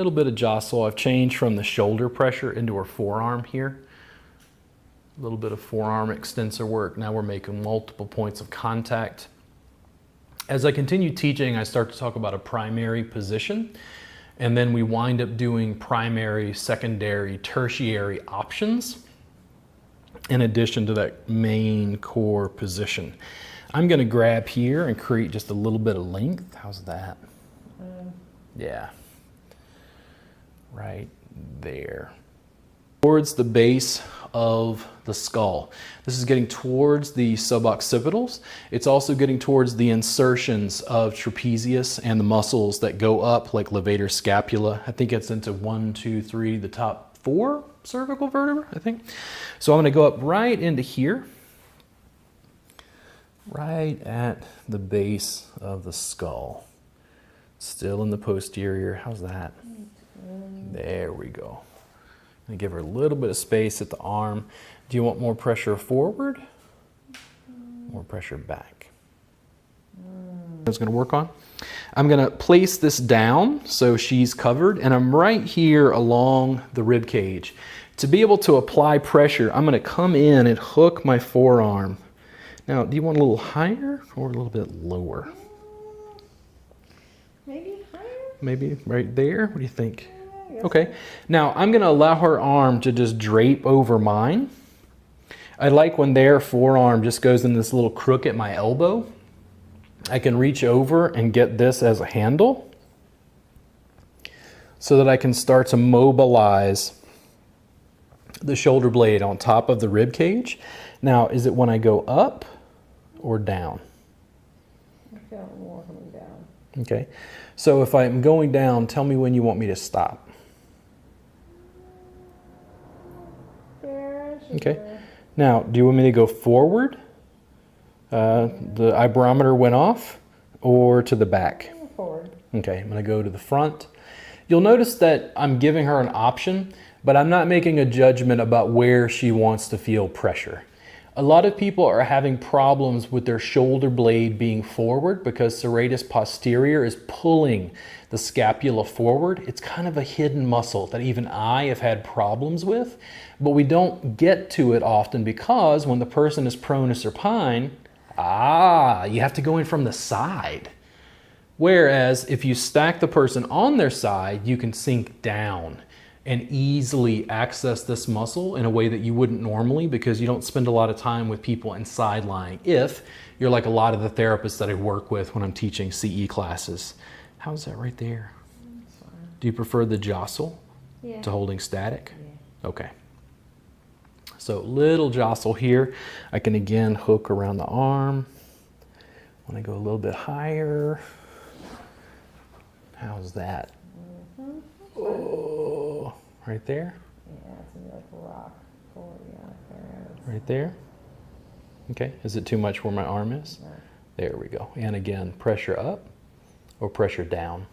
little bit of jostle. I've changed from the shoulder pressure into her forearm here. A little bit of forearm extensor work. Now we're making multiple points of contact. As I continue teaching, I start to talk about a primary position, and then we wind up doing primary, secondary, tertiary options in addition to that main core position. I'm going to grab here and create just a little bit of length. How's that? Yeah. Right there. Towards the base of the skull. This is getting towards the suboccipitals. It's also getting towards the insertions of trapezius and the muscles that go up like levator scapula. I think it's into 1, 2, 3, the top 4 cervical vertebrae, I think. So I'm going to go up right into here, right at the base of the skull. Still in the posterior. How's that? There we go. I'm going to give her a little bit of space at the arm. Do you want more pressure forward? More pressure back? That's going to work on. I'm going to place this down so she's covered, and I'm right here along the rib cage. To be able to apply pressure, I'm going to come in and hook my forearm. Now, do you want a little higher or a little bit lower? Maybe higher? Maybe right there? What do you think? Okay. Now, I'm going to allow her arm to just drape over mine. I like when their forearm just goes in this little crook at my elbow. I can reach over and get this as a handle so that I can start to mobilize the shoulder blade on top of the rib cage. Now, is it when I go up or down? I feel it more coming down. Okay. So if I'm going down, tell me when you want me to stop. There, okay. Now, do you want me to go forward? The eye-barometer went off, or to the back? Forward. Okay, I'm going to go to the front. You'll notice that I'm giving her an option, but I'm not making a judgment about where she wants to feel pressure. A lot of people are having problems with their shoulder blade being forward because serratus posterior is pulling the scapula forward. It's kind of a hidden muscle that even I have had problems with, but we don't get to it often because when the person is prone to supine, you have to go in from the side. Whereas if you stack the person on their side, you can sink down and easily access this muscle in a way that you wouldn't normally because you don't spend a lot of time with people in side lying if you're like a lot of the therapists that I work with when I'm teaching CE classes. How's that right there? Do you prefer the jostle to holding static? Yeah. Okay. So little jostle here. I can again hook around the arm. When I go a little bit higher, how's that? Oh, right there? Yeah, it's like a rock. Forward, yeah, right there? Okay, is it too much where my arm is? No. There we go. And again, pressure up or pressure down?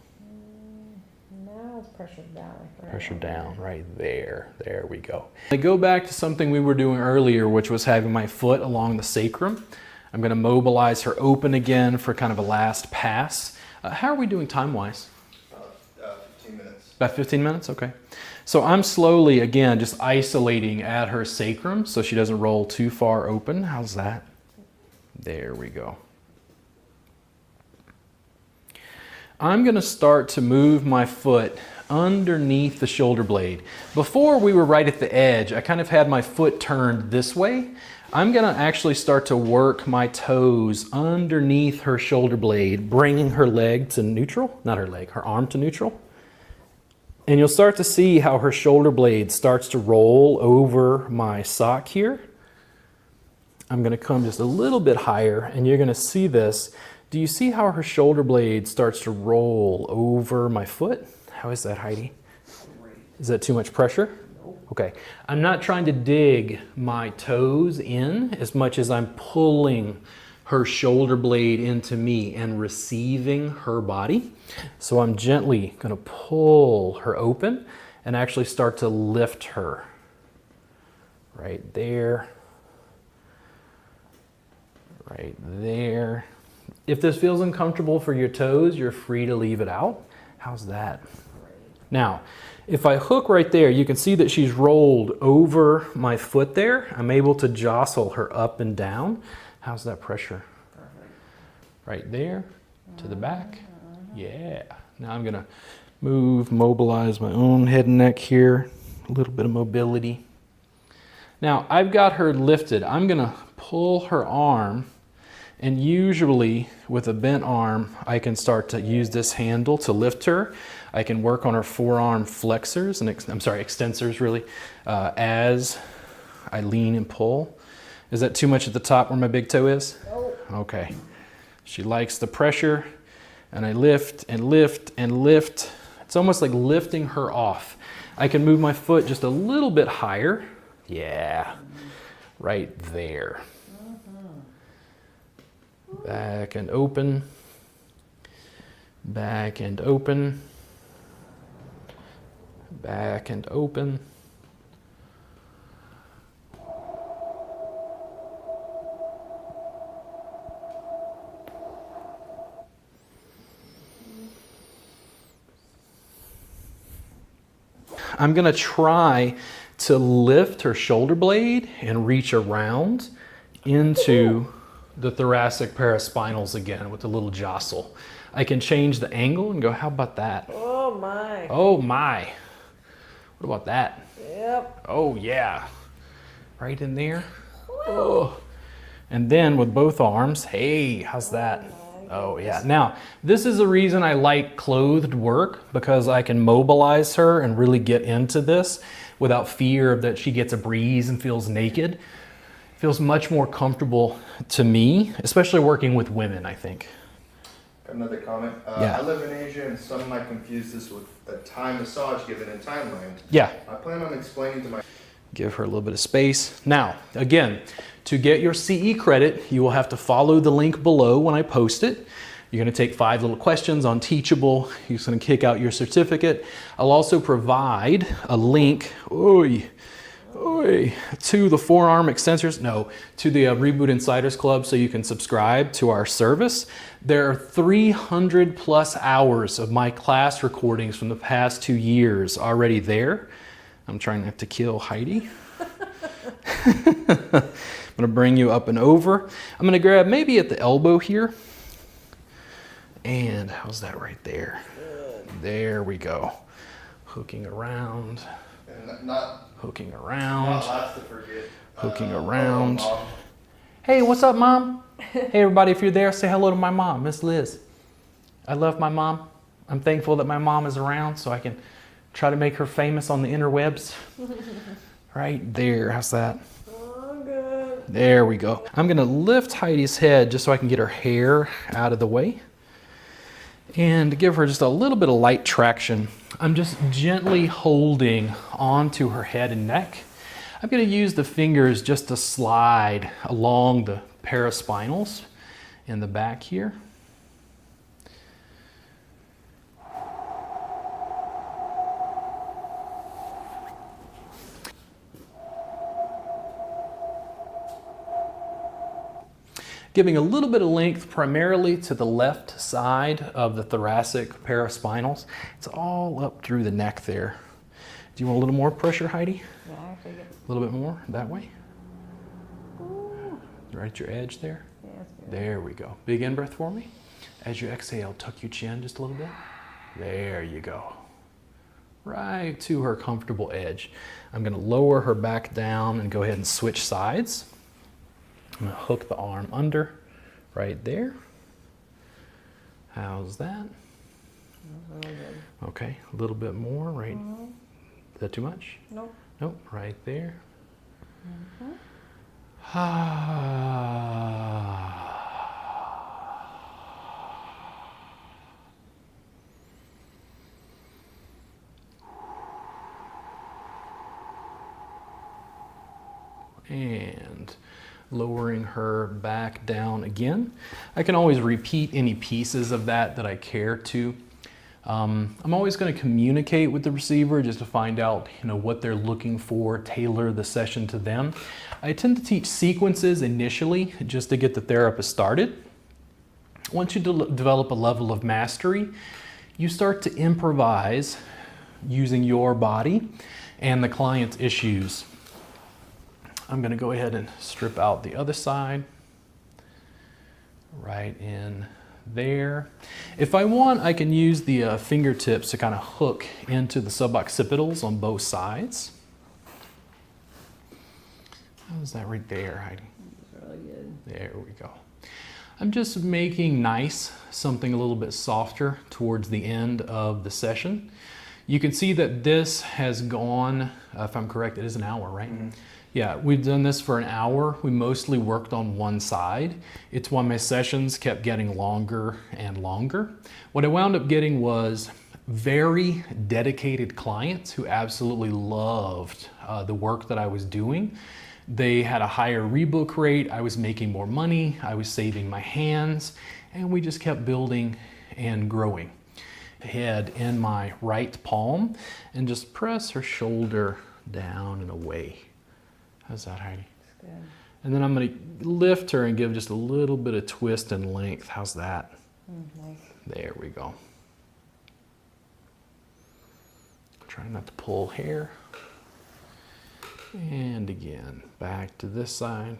Now it's pressure down. Pressure down, right there. There we go. I go back to something we were doing earlier, which was having my foot along the sacrum. I'm going to mobilize her open again for kind of a last pass. How are we doing time-wise? 15 minutes. About 15 minutes? Okay. So I'm slowly, again, just isolating at her sacrum so she doesn't roll too far open. How's that? There we go. I'm going to start to move my foot underneath the shoulder blade. Before we were right at the edge, I kind of had my foot turned this way. I'm going to actually start to work my toes underneath her shoulder blade, bringing her leg to neutral, not her leg, her arm to neutral. And you'll start to see how her shoulder blade starts to roll over my sock here. I'm going to come just a little bit higher and you're going to see this. Do you see how her shoulder blade starts to roll over my foot? How is that, Heidi? Is that too much pressure? Okay. I'm not trying to dig my toes in as much as I'm pulling her shoulder blade into me and receiving her body. So I'm gently going to pull her open and actually start to lift her. Right there. Right there. If this feels uncomfortable for your toes, you're free to leave it out. How's that? Now, if I hook right there, you can see that she's rolled over my foot there. I'm able to jostle her up and down. How's that pressure? Perfect. Right there, to the back. Yeah. Now I'm gonna mobilize my own head and neck here. A little bit of mobility. Now I've got her lifted. I'm gonna pull her arm, and usually with a bent arm, I can start to use this handle to lift her. I can work on her forearm flexors and extensors really, as I lean and pull. Is that too much at the top where my big toe is? Oh. Okay. She likes the pressure, and I lift and lift and lift. It's almost like lifting her off. I can move my foot just a little bit higher. Yeah, right there. Back and open. Back and open. Back and open. I'm gonna try to lift her shoulder blade and reach around into the thoracic paraspinals again with a little jostle. I can change the angle and go, how about that? Oh my. Oh my. What about that? Yep. Oh yeah. Right in there. Oh. And then with both arms, hey, how's that? Oh yeah. Now, this is the reason I like clothed work, because I can mobilize her and really get into this without fear that she gets a breeze and feels naked. It feels much more comfortable to me, especially working with women, I think. Got another comment. Yeah. I live in Asia, and some might confuse this with a Thai massage given in Thailand. Yeah. I plan on explaining to my... Give her a little bit of space. Now, again, to get your CE credit, you will have to follow the link below when I post it. You're gonna take 5 little questions on Teachable. You're just gonna kick out your certificate. I'll also provide a link, to the forearm extensors, to the Reboot Insiders Club, so you can subscribe to our service. There are 300 plus hours of my class recordings from the past 2 years already there. I'm trying not to kill Heidi. I'm gonna bring you up and over. I'm gonna grab maybe at the elbow here. And how's that right there? There we go. Hooking around. And not Hooking around. last to forget. Hooking around. Mom. Hey, what's up, Mom? Hey, everybody, if you're there, say hello to my mom, Miss Liz. I love my mom. I'm thankful that my mom is around so I can try to make her famous on the interwebs. Right there, how's that? Oh, good. There we go. I'm gonna lift Heidi's head just so I can get her hair out of the way. And give her just a little bit of light traction. I'm just gently holding onto her head and neck. I'm gonna use the fingers just to slide along the paraspinals in the back here. Giving a little bit of length primarily to the left side of the thoracic paraspinals. It's all up through the neck there. Do you want a little more pressure, Heidi? Yeah, I take it. A little bit more, that way? Ooh. Right at your edge there? Yeah, that's good. There we go. Big in-breath for me. As you exhale, tuck your chin just a little bit. There you go. Right to her comfortable edge. I'm gonna lower her back down and go ahead and switch sides. I'm gonna hook the arm under right there. How's that? Really good. Okay, a little bit more, right? Mhm. Is that too much? Nope. Nope, right there. Mhm. And lowering her back down again. I can always repeat any pieces of that I care to. I'm always going to communicate with the receiver just to find out, what they're looking for, tailor the session to them. I tend to teach sequences initially just to get the therapist started. Once you develop a level of mastery, you start to improvise using your body and the client's issues. I'm going to go ahead and strip out the other side. Right in there. If I want, I can use the fingertips to kind of hook into the suboccipitals on both sides. How's that right there, Heidi? That's really good. There we go. I'm just making nice, something a little bit softer towards the end of the session. You can see that this has gone, if I'm correct, it is an hour, right? Mhm. Yeah, we've done this for an hour. We mostly worked on one side. It's why my sessions kept getting longer and longer. What I wound up getting was very dedicated clients who absolutely loved the work that I was doing. They had a higher rebook rate. I was making more money. I was saving my hands, and we just kept building and growing. Head in my right palm and just press her shoulder down and away. How's that, Heidi? That's good. And then I'm going to lift her and give just a little bit of twist and length. How's that? Nice. There we go. Try not to pull hair. And again, back to this side.